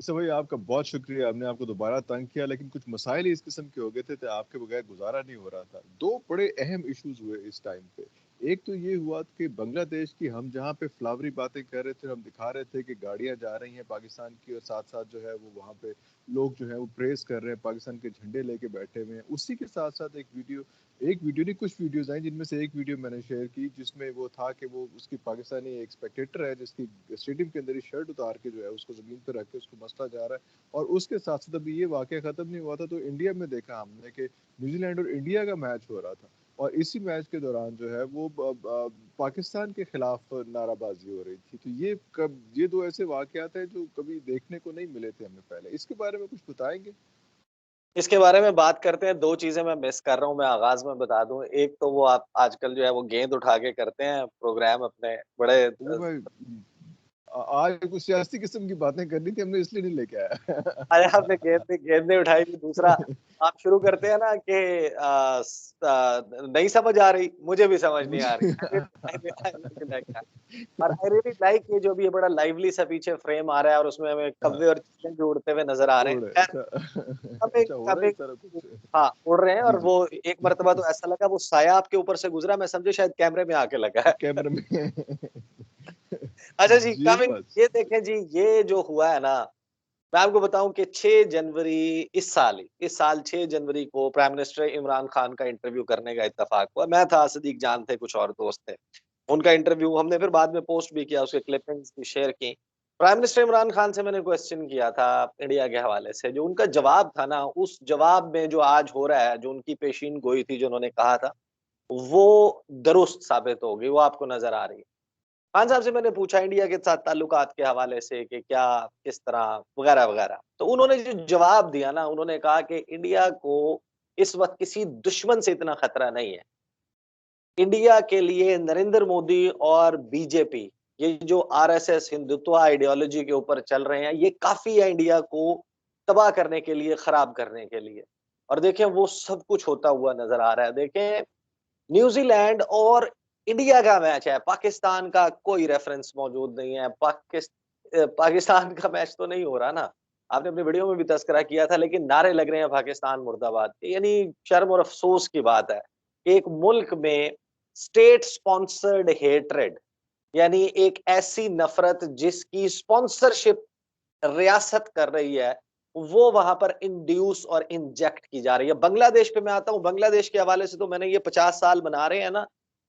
तो भाई आपका बहुत शुक्रिया, हमने आपको दोबारा तंग किया, लेकिन कुछ मसाइल ही इस किस्म के हो गए थे तो आपके बगैर गुजारा नहीं हो रहा था। दो बड़े अहम इश्यूज हुए इस टाइम पे। एक तो ये हुआ कि बांग्लादेश की हम जहाँ पे फ्लावरी बातें कर रहे थे, हम दिखा रहे थे कि गाड़ियाँ जा रही हैं पाकिस्तान की, और साथ साथ जो है वो वहाँ पे लोग जो है वो प्रेस कर रहे हैं, पाकिस्तान के झंडे लेके बैठे हुए हैं। उसी के साथ साथ एक वीडियो नहीं, कुछ वीडियोस आई, जिनमें से एक वीडियो मैंने शेयर की जिसमें वो था कि वो उसकी पाकिस्तानी एक स्पेक्टेटर है जिसकी स्टेडियम के अंदर ही शर्ट उतार के जो है उसको जमीन पर रख के उसको मसला जा रहा है। और उसके साथ साथ अभी ये वाकया खत्म नहीं हुआ था तो इंडिया में देखा हमने कि न्यूजीलैंड और इंडिया का मैच हो रहा था, और इसी मैच के दौरान जो है वो पाकिस्तान के खिलाफ नाराबाजी हो रही थी। तो ये दो ऐसे वाकयात हैं जो कभी देखने को नहीं मिले थे हमें पहले। इसके बारे में कुछ बताएंगे? इसके बारे में बात करते हैं, 2 चीज़ें मैं मिस कर रहा हूँ, मैं आगाज़ में बता दूँ। एक तो वो आप आजकल जो है वो गेंद उठा के करते हैं प्रोग्राम अपने बड़े वो भाई आज कुछ सियासी किस्म की बातें करनी थी, हमने इसलिए नहीं लेके आया। अरे आपने गेंद नहीं उठाई थी। दूसरा आप शुरू करते हैं ना कि नहीं समझ आ रही, मुझे भी समझ नहीं आ रही। मुझे आई रियली लाइक ये जो भी ये बड़ा लाइवली सा पीछे फ्रेम आ रहा है और उसमें हमें हाँ, कौवे और चिड़िया भी उड़ते हुए नज़र आ रहे हैं। उड़ खैर अच्छा। कमिंग अच्छा, हो रहा है कमिंग सारा कुछ। हाँ, उड़ रहे हैं जी और जी। वो एक मर्तबा तो ऐसा लगा वो साया आपके ऊपर से गुज़रा, मैं समझे शायद कैमरे में आके लगा है। कैमरे में। अच्छा जी, जी कमिंग बस। ये देखें जी, ये जो हुआ है ना, मैं आपको बताऊँ कि 6 जनवरी इस साल 6 जनवरी को प्राइम मिनिस्टर इमरान खान का इंटरव्यू करने का इत्तेफ़ाक हुआ। मैं था, सदीक जान थे, कुछ और दोस्त थे। उनका इंटरव्यू हमने फिर बाद में पोस्ट भी किया, उसके क्लिपिंग्स भी शेयर की। प्राइम मिनिस्टर इमरान खान से मैंने क्वेश्चन किया था इंडिया के हवाले से, जो उनका जवाब था ना, उस जवाब में जो आज हो रहा है, जो उनकी पेशीन गोई थी, जो उन्होंने कहा था, वो दुरुस्त साबित हो गई, वो आपको नज़र आ रही है। खान साहब से मैंने पूछा इंडिया के साथ ताल्लुकात के हवाले से कि क्या, किस तरह वगैरह-वगैरह। तो उन्होंने जो जवाब दिया ना, उन्होंने कहा कि इंडिया को इस वक़्त किसी दुश्मन से इतना खतरा नहीं है। इंडिया के लिए नरेंद्र मोदी और बीजेपी, ये जो आरएसएस हिंदुत्व आइडियोलॉजी के ऊपर चल रहे हैं, ये काफ़ी है इंडिया को तबाह करने के लिए, खराब करने के लिए। और देखें वो सब कुछ होता हुआ नज़र आ रहा है। देखें न्यूज़ीलैंड और इंडिया का मैच है, पाकिस्तान का कोई रेफरेंस मौजूद नहीं है। पाकिस्तान का मैच तो नहीं हो रहा ना। आपने अपनी वीडियो में भी तज़किरा किया था, लेकिन नारे लग रहे हैं पाकिस्तान मुर्दाबाद के। यानी शर्म और अफ़सोस की बात है। एक मुल्क में स्टेट स्पॉन्सर्ड हेट्रेड, यानी एक ऐसी नफ़रत जिसकी स्पॉन्सरशिप रियासत कर रही है, वो वहाँ पर इंड्यूस और इंजेक्ट की जा रही है। बांग्लादेश पे मैं आता हूँ, बांग्लादेश के हवाले से तो मैंने ये 50 साल मना रहे हैं ना,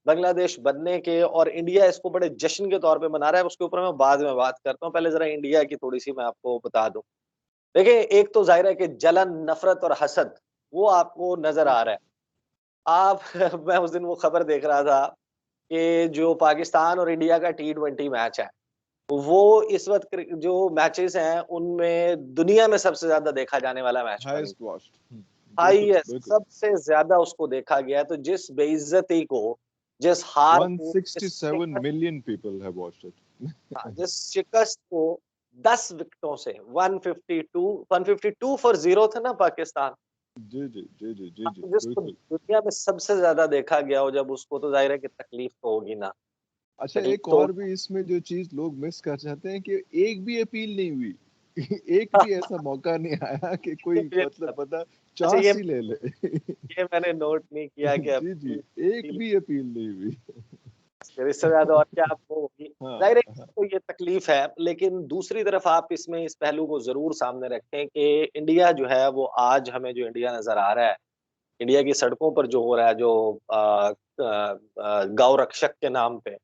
बांग्लादेश बनने के, और इंडिया इसको बड़े जश्न के तौर पे मना रहा है, उसके ऊपर मैं बाद में बात करता हूँ। पहले ज़रा इंडिया की थोड़ी-सी मैं आपको बता दूँ। देखिए, एक तो ज़ाहिर है कि जलन, नफ़रत और हसद, वो आपको नज़र आ रहा है। आप मैं उस दिन वो खबर देख रहा था कि जो पाकिस्तान और इंडिया का टी20 मैच है, वो इस वक़्त जो मैचेज़ हैं, उनमें दुनिया में सबसे ज़्यादा देखा जाने वाला मैच बन हाईएस्ट गया। वॉच्ड। बिल्कुल हाईएस्ट, बिल्कुल। सबसे ज़्यादा उसको देखा गया है, तो जिस बेइज़्ज़ती को, जिस हार को, जिस 167 शिकस्त, million people have watched it. हाँ, जिस शिकस्त को 10 विकेटों से 152 फॉर 0 था ना पाकिस्तान। जी जी जी जी जी जी अब जिसको बिल्कुल। दुनिया में सबसे ज़्यादा देखा गया हो जब उसको, तो ज़ाहिर है कि तकलीफ तो होगी ना। अच्छा, तकलीफ एक तो और भी इसमें जो चीज लोग मिस कर जाते हैं कि एक भी अपील नहीं हुई। एक भी ऐसा मौका नहीं आया कि कोई मतलब बंदा अच्छा चांस ही ले ले। ये मैंने नोट नहीं किया कि जी जी, एक अपील भी अपील नहीं हुई। फिर इससे ज़्यादा और क्या आपको होगी। हाँ ज़ाहिर है कि हाँ। तो ये तकलीफ़ है, लेकिन दूसरी तरफ आप इसमें इस पहलू को ज़रूर सामने रखें कि इंडिया जो है वो आज हमें जो इंडिया नज़र आ रहा है, इंडिया की सड़कों पर जो हो रहा है, जो गौ रक्षक के नाम पे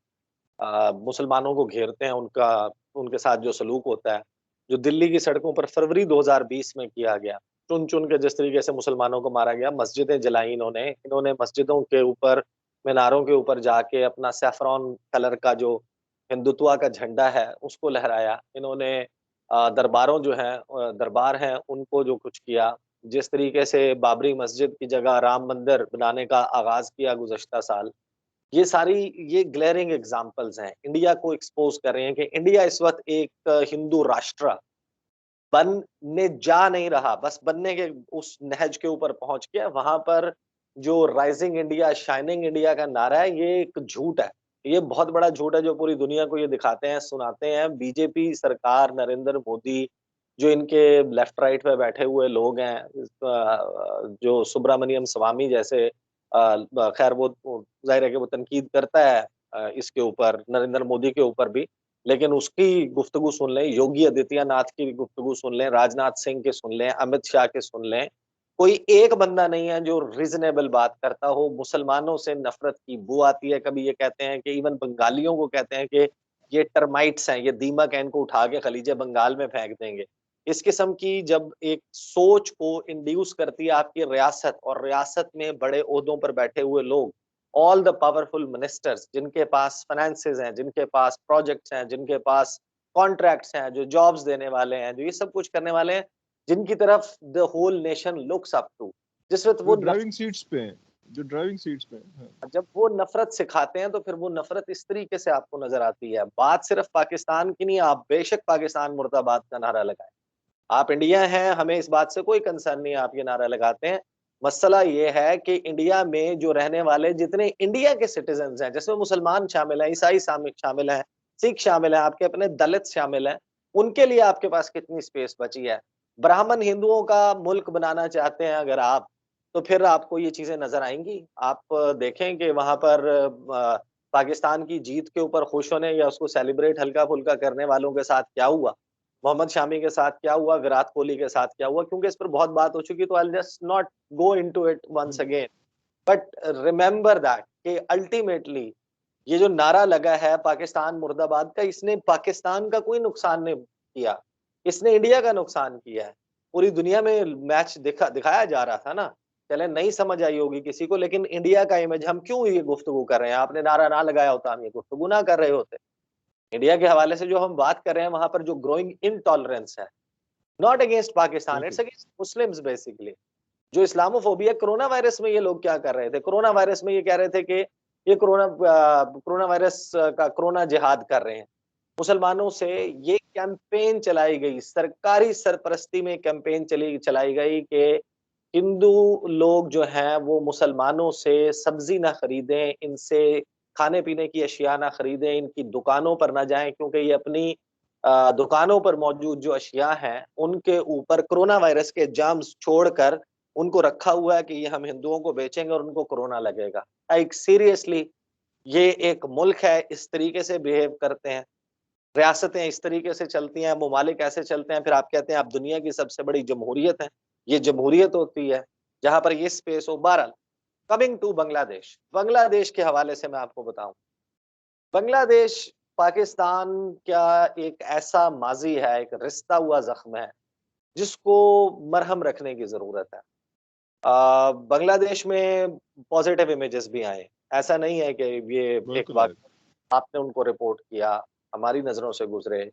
मुसलमानों को घेरते हैं, उनके साथ जो सलूक होता है, जो दिल्ली की सड़कों पर फरवरी 2020 में किया गया, चुन-चुन के जिस तरीके से मुसलमानों को मारा गया, मस्जिदें जलाई इन्होंने मस्जिदों के ऊपर, मीनारों के ऊपर जाके अपना सैफ़रॉन कलर का जो हिंदुत्व का झंडा है, उसको लहराया। इन्होंने दरबार हैं, उनको जो कुछ किया, जिस तरीके से बाबरी मस्जिद की जगह राम मंदिर बनाने का आगाज़ किया गुज़श्ता साल, ये सारी ये ग्लेयरिंग एग्ज़ाम्पल्स हैं। इंडिया को एक्सपोज़ कर रहे हैं कि इंडिया इस वक़्त एक हिंदू राष्ट्र बनने जा नहीं रहा, बस बनने के उस नहज के ऊपर पहुँच गया। वहाँ पर जो राइज़िंग इंडिया, शाइनिंग इंडिया का नारा है, ये एक झूठ है। ये बहुत बड़ा झूठ है जो पूरी दुनिया को ये दिखाते हैं, सुनाते हैं। बीजेपी सरकार, नरेंद्र मोदी जो इनके लेफ्ट राइट में बैठे हुए लोग हैं, जो सुब्रमण्यम स्वामी जैसे, खैर वो जाहिर है कि वो तनकीद करता है इसके ऊपर, नरेंद्र मोदी के ऊपर भी, लेकिन उसकी गुफ्तगू सुन लें, योगी आदित्यनाथ की गुफ्तगू सुन लें, राजनाथ सिंह के सुन लें, अमित शाह के सुन लें, कोई एक बंदा नहीं है जो रीजनेबल बात करता हो। मुसलमानों से नफरत की बू आती है। कभी ये कहते हैं कि इवन बंगालियों को कहते हैं कि ये टर्माइट्स हैं, ये दीमक है, इनको उठा के खलीजे बंगाल में फेंक देंगे। इस किस्म की जब एक सोच को इंड्यूस करती है आपकी रियासत, और रियासत में बड़े ओहदों पर बैठे हुए लोग, ऑल द पावरफुल मिनिस्टर्स, जिनके पास फाइनेंसेस हैं, जिनके पास प्रोजेक्ट्स हैं, जिनके पास कॉन्ट्रैक्ट्स हैं, जो जॉब्स देने वाले हैं, जो ये सब कुछ करने वाले हैं, जिनकी तरफ the whole nation looks up to, जिस वक्त जो वो ड्राइविंग सीट्स पे हैं, जो ड्राइविंग सीट्स पे हैं, हाँ। जब वो नफरत सिखाते हैं तो फिर वो नफरत इस तरीके से आपको नजर आती है। बात सिर्फ पाकिस्तान की नहीं, आप बेशक पाकिस्तान मुर्दाबाद का नारा लगाएं, आप इंडिया हैं, हमें इस बात से कोई कंसर्न नहीं है, आप ये नारा लगाते हैं। मसला ये है कि इंडिया में जो रहने वाले जितने इंडिया के सिटीजन हैं, जिसमें मुसलमान शामिल हैं, ईसाई शामिल हैं, सिख शामिल हैं, आपके अपने दलित शामिल हैं, उनके लिए आपके पास कितनी स्पेस बची है? ब्राह्मण हिंदुओं का मुल्क बनाना चाहते हैं अगर आप, तो फिर आपको ये चीजें नजर आएंगी। आप देखें कि वहां पर पाकिस्तान की जीत के ऊपर खुश होने या उसको सेलिब्रेट हल्का फुल्का करने वालों के साथ क्या हुआ, मोहम्मद शामी के साथ क्या हुआ, विराट कोहली के साथ क्या हुआ। क्योंकि इस पर बहुत बात हो चुकी, तो I just not go into it once again, but remember that कि अल्टीमेटली ये जो नारा लगा है पाकिस्तान मुर्दाबाद का, इसने पाकिस्तान का कोई नुकसान नहीं किया, इसने इंडिया का नुकसान किया है। पूरी दुनिया में मैच दिखाया जा रहा था ना, चले नहीं समझ आई होगी किसी को, लेकिन इंडिया का इमेज, हम क्यों ये गुफ्तगू कर रहे हैं? आपने नारा ना लगाया होता हम ये गुफ्तगू ना कर रहे होते। इंडिया के हवाले से जो हम बात कर रहे हैं, वहां पर जो ग्रोइंग इनटॉलरेंस है, नॉट अगेंस्ट पाकिस्तान, इट्स बिल्कुल। Against Muslims basically. जो इस्लामोफोबिया, कोरोना वायरस में ये लोग क्या कर रहे थे? कोरोना वायरस में ये कह रहे थे कि ये कोरोना वायरस का कोरोना जिहाद कर रहे हैं मुसलमानों से। ये कैंपेन चलाई गई, सरकारी सरपरस्ती में कैंपेन चलाई गई कि हिंदू लोग जो हैं वो मुसलमानों से सब्जी ना खरीदें, इनसे खाने पीने की अशिया ना खरीदें, इनकी दुकानों पर ना जाएं, क्योंकि ये अपनी दुकानों पर मौजूद जो अशिया हैं उनके ऊपर कोरोना वायरस के जर्म्स छोड़कर उनको रखा हुआ है कि ये हम हिंदुओं को बेचेंगे और उनको कोरोना लगेगा। लाइक सीरियसली, ये एक मुल्क है, इस तरीके से बिहेव करते हैं, रियासतें इस तरीके से चलती हैं, ममालिक ऐसे चलते हैं, फिर आप कहते हैं आप दुनिया की सबसे बड़ी जमहूरियत है। ये जमहूरियत होती है जहां पर ये स्पेस हो। बहरहाल, कमिंग टू बांग्लादेश, बांग्लादेश के हवाले से मैं आपको बताऊं, बांग्लादेश पाकिस्तान का एक ऐसा माजी है, एक रिश्ता हुआ जख्म है, जिसको मरहम रखने की जरूरत है। बांग्लादेश में पॉजिटिव इमेजेस भी आए, ऐसा नहीं है कि ये एक बिल्कुल बात आए। आपने उनको रिपोर्ट किया, हमारी नजरों से गुजरे,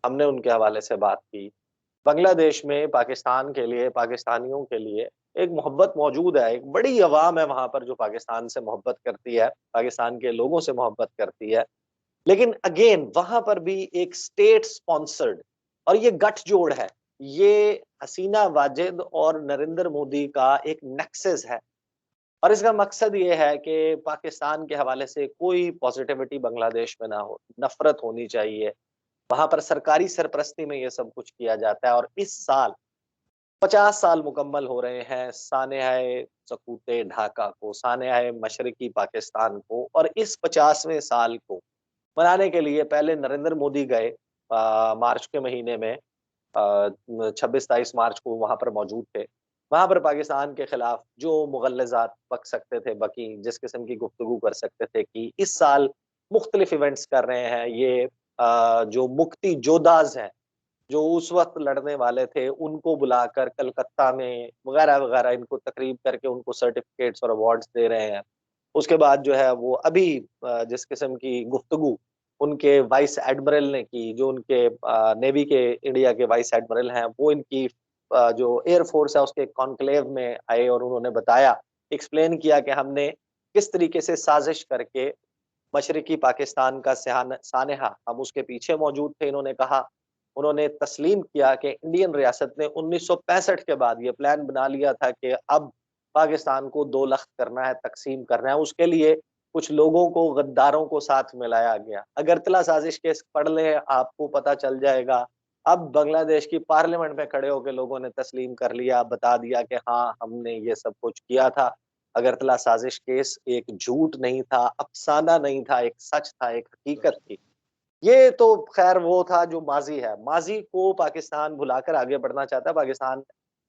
हमने उनके हवाले से बात की। बांग्लादेश में पाकिस्तान के लिए, पाकिस्तानियों के लिए एक मोहब्बत मौजूद है, एक बड़ी अवाम है वहां पर जो पाकिस्तान से मोहब्बत करती है, पाकिस्तान के लोगों से मोहब्बत करती है। लेकिन अगेन वहां पर भी एक स्टेट स्पॉन्सर्ड, और ये गठजोड़ है, ये हसीना वाजिद और नरेंद्र मोदी का एक नेक्सस है। और इसका मकसद ये है कि पाकिस्तान के हवाले से कोई पॉजिटिविटी बांग्लादेश में ना हो, नफरत होनी चाहिए। वहां पर सरकारी सरपरस्ती में ये सब कुछ किया जाता है। और इस साल 50 साल मुकम्मल हो रहे हैं सानेहाए सकूते ढाका को, सानेहाए मशरकी पाकिस्तान को। और इस 50वें साल को मनाने के लिए पहले नरेंद्र मोदी गए मार्च के महीने में, 26-23 मार्च को वहां पर मौजूद थे। वहां पर पाकिस्तान के खिलाफ जो मुगल्लजात बक सकते थे बकी, जिस किस्म की गुफ्तगू कर सकते थे, कि इस साल मुख्तलिफ इवेंट्स कर रहे हैं ये, जो मुक्ति जोधाज हैं, जो उस वक्त लड़ने वाले थे, उनको बुलाकर कलकत्ता में वगैरह वगैरह इनको तकरीब करके उनको सर्टिफिकेट्स और अवार्ड्स दे रहे हैं। उसके बाद जो है वो अभी जिस किस्म की गुफ्तगू उनके वाइस एडमिरल ने की, जो उनके नेवी के इंडिया के वाइस एडमिरल हैं, वो इनकी जो एयर फोर्स है उसके कॉन्क्लेव में आए और उन्होंने बताया, एक्सप्लेन किया कि हमने किस तरीके से साजिश करके मशरकी पाकिस्तान का सानहा, हम उसके पीछे मौजूद थे। इन्होंने कहा, उन्होंने तस्लीम किया कि इंडियन रियासत ने 1965 के बाद ये प्लान बना लिया था कि अब पाकिस्तान को दो लख्त करना है, तकसीम करना है। उसके लिए कुछ लोगों को, गद्दारों को साथ मिलाया गया। अगरतला साजिश केस पढ़ लें, आपको पता चल जाएगा अब बांग्लादेश की पार्लियामेंट में खड़े होकर लोगों ने तस्लीम कर लिया, बता दिया कि हाँ, हमने ये सब कुछ किया था। अगरतला साजिश केस एक झूठ नहीं था, अफसाना नहीं था, एक सच था, एक हकीकत थी। ये तो खैर वो था जो माज़ी है। माज़ी को पाकिस्तान भुलाकर आगे बढ़ना चाहता है। पाकिस्तान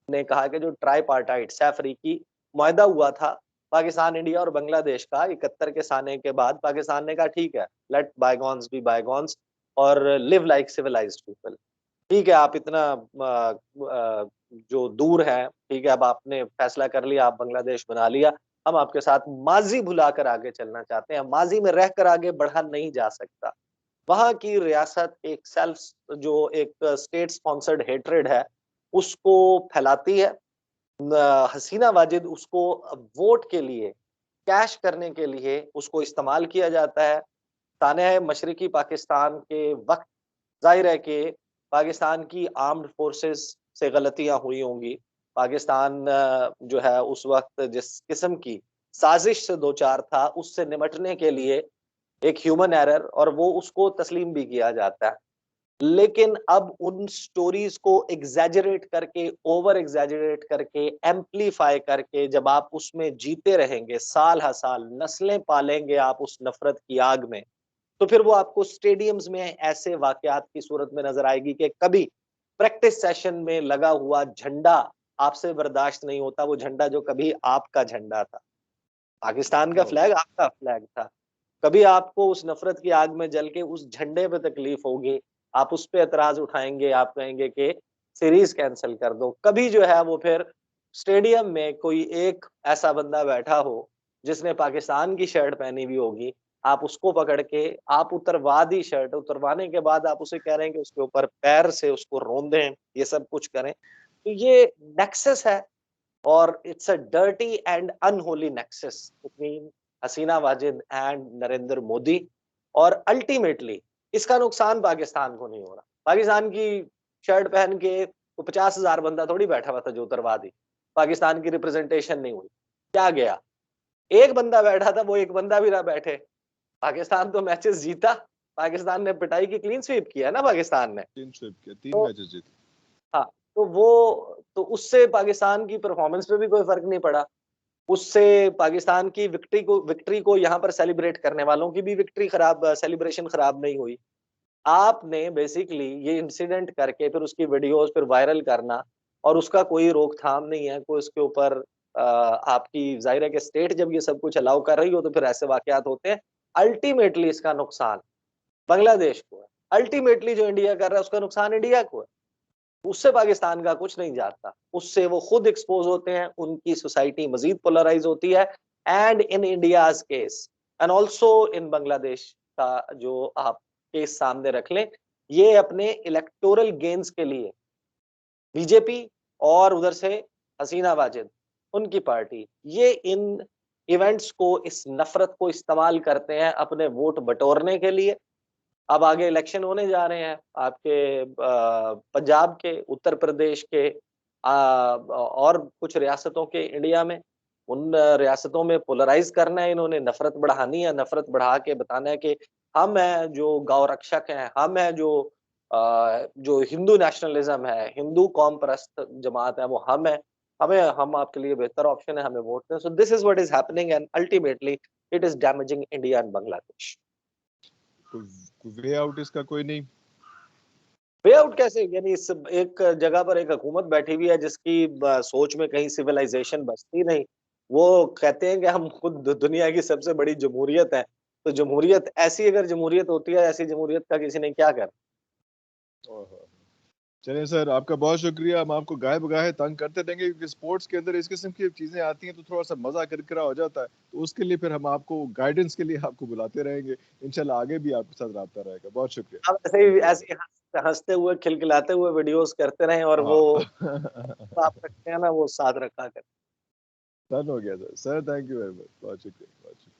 ने कहा कि जो ट्राइपार्टाइट सैफ-अफ़रीकी मुआहदा हुआ था, पाकिस्तान, इंडिया और बांग्लादेश का 71 के साने के बाद, पाकिस्तान ने कहा ठीक है, लेट बायगॉन्स बी बायगॉन्स और लिव लाइक सिविलाइज्ड पीपल। ठीक है, आप इतना जो दूर है, ठीक है, अब आपने फैसला कर लिया, आप बांग्लादेश बना लिया, हम आपके साथ माज़ी भुलाकर आगे चलना चाहते हैं। माज़ी में रहकर आगे बढ़ा नहीं जा सकता। वहाँ की रियासत एक जो एक स्टेट स्पॉन्सर्ड हेट्रेड है, उसको फैलाती है। हसीना वाजिद उसको वोट के लिए, कैश करने के लिए उसको इस्तेमाल किया जाता है। ताने मशरिकी पाकिस्तान के वक़्त ज़ाहिर है कि पाकिस्तान की आर्म्ड फोर्सेस से गलतियाँ हुई होंगी। पाकिस्तान जो है उस वक़्त जिस किस्म की साज़िश से दो-चार था, उससे निमटने के लिए एक ह्यूमन एरर और वो उसको तस्लीम भी किया जाता है। लेकिन अब उन स्टोरीज़ को एक्ज़ैजरेट करके, ओवर एक्ज़ैजरेट करके, एम्प्लीफाई करके जब आप उसमें जीते रहेंगे, साल-हर-साल, नस्लें पालेंगे आप उस नफ़रत की आग में, तो फिर वो आपको स्टेडियम्स में ऐसे वाक़यात की सूरत में नज़र आएगी कि कभी प्रैक्टिस सेशन में लगा हुआ झंडा आपसे बर्दाश्त नहीं होता, वो झंडा जो कभी आपका झंडा था। पाकिस्तान का ओह! फ्लैग आपका फ्लैग था। कभी आपको उस नफ़रत की आग में जल के उस झंडे पे तकलीफ होगी, आप उस पे एतराज़ उठाएँगे, आप कहेंगे कि सीरीज़ कैंसल कर दो। कभी जो है वो फिर स्टेडियम में कोई एक ऐसा बंदा बैठा हो, जिसने पाकिस्तान की शर्ट पहनी हुई होगी, आप उसको पकड़ के आप उतरवा दी शर्ट, उतरवाने के बाद आप उसे कह रहे हैं कि उसके ऊपर पैर से उसको रौंदें, ये सब कुछ करें। तो ये नेक्सस है और it's a dirty and unholy nexus between Hasina Wajid and Narendra Modi और अल्टीमेटली इसका नुकसान पाकिस्तान को नहीं हो रहा। पाकिस्तान की शर्ट पहन के वो 50,000 बंदा थोड़ी बैठा हुआ था जो उतरवा दी। पाकिस्तान की रिप्रेजेंटेशन नहीं हुई। क्या गया? एक बंदा बैठा था, वो एक बंदा भी ना बैठे। पाकिस्तान तो मैचेस जीता। पाकिस्तान ने पिटाई की, क्लीन स्वीप किया ना पाकिस्तान ने। 3 स्वीप किया, 3 तो मैचेस जीते। हाँ, तो उससे पाकिस्तान की परफॉर्मेंस पे भी कोई फर्क नहीं पड़ा। उससे पाकिस्तान की विक्ट्री को यहाँ पर सेलिब्रेट करने वालों की भी विक्ट्री खराब सेलिब्रेशन खराब नहीं हुई। आपने बेसिकली ये इंसिडेंट करके फिर उसकी वीडियोज़ फिर वायरल करना और उसका कोई रोकथाम नहीं है, कोई उसके ऊपर आपकी ज़ाहिर है कि स्टेट जब ये सब कुछ अलाउ कर रही हो तो फिर ऐसे वाक़यात होते हैं। अल्टीमेटली इसका नुकसान बांग्लादेश को है। अल्टीमेटली जो इंडिया कर रहा है उसका नुकसान इंडिया को है। उससे पाकिस्तान का कुछ नहीं जाता। उससे वो खुद एक्सपोज़ होते हैं, उनकी सोसाइटी मज़ीद पोलराइज़ होती है and in India's case and also in Bangladesh का जो आप केस सामने रख लें, ये अपने इलेक्टोरल गेन्स के लिए बीजेपी और उधर से हसीना वाजिद, उनकी पार्टी, ये इन इवेंट्स को, इस नफ़रत को इस्तेमाल करते हैं अपने वोट बटोरने के लिए। अब आगे इलेक्शन होने जा रहे हैं आपके पंजाब के, उत्तर प्रदेश के और कुछ रियासतों के इंडिया में। उन रियासतों में पोलराइज़ करना है इन्होंने, नफ़रत बढ़ानी है, नफ़रत बढ़ा के बताना है कि हम हैं जो गौ रक्षक हैं, हम हैं जो हिंदू नेशनलिज़्म है, हिंदू कौम परस्त जमात है, वो हम हैं। हम आपके लिए बेहतर ऑप्शन है, हमें वोट दें। So this is what is happening and ultimately it is damaging India and Bangladesh. तो वे आउट इसका कोई नहीं? वे आउट कैसे? यानी इस एक जगह पर एक हुकूमत बैठी हुई है जिसकी सोच में कहीं सिविलाइजेशन बसती नहीं। वो कहते हैं कि हम खुद दुनिया की सबसे बड़ी जमहूरियत है। तो जमहूरियत ऐसी अगर जमहूरियत होती है, ऐसी जमहूरियत का किसी ने क्या करना? ओहो! चलिए सर, आपका बहुत शुक्रिया। हम आपको गाहे-बगाहे तंग करते रहेंगे क्योंकि स्पोर्ट्स के अंदर इस किस्म की चीज़ें आती हैं तो थोड़ा-सा मज़ा किरकिरा हो जाता है। तो उसके लिए फिर हम आपको गाइडेंस के लिए आपको बुलाते रहेंगे। इंशाल्लाह आगे भी आपके साथ राब्ता रहेगा। बहुत शुक्रिया। आप ऐसे थैंक ही यू वेरी ऐसे ही हँसते हुए, खिलखिलाते हुए वीडियोज़ करते रहें और वो मच। आप हाँ। रखते हैं ना, वो साथ रखा करें। डन हो गया sir. Sir thank you very much. बहुत शुक्रिया, बहुत शुक्रिया।